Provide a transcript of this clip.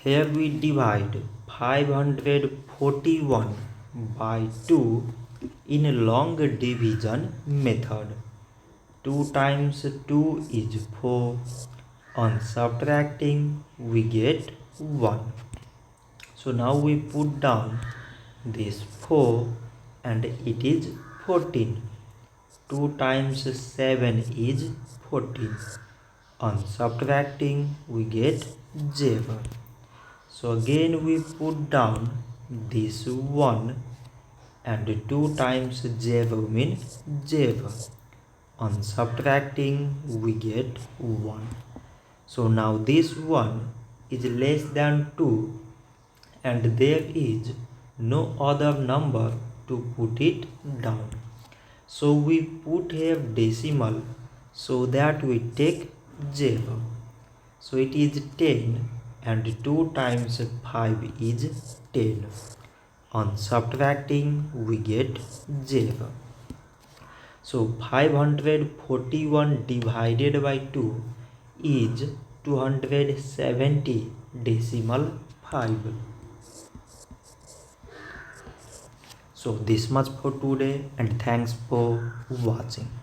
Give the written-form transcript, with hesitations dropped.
Here we divide 541 by 2 in long division method. 2 times 2 is 4. On subtracting we get 1. So now we put down this 4 and it is 14. 2 times 7 is 14. On subtracting we get 0. So again we put down this 1 and 2 times 0 means 0. On subtracting we get 1. So now this 1 is less than 2 and there is no other number to put it down. So we put here decimal so that we take 0. So it is 10 and 2 times 5 is 10. On subtracting we get 0. So 541 divided by 2 is 270 decimal 5. So this much for today and thanks for watching.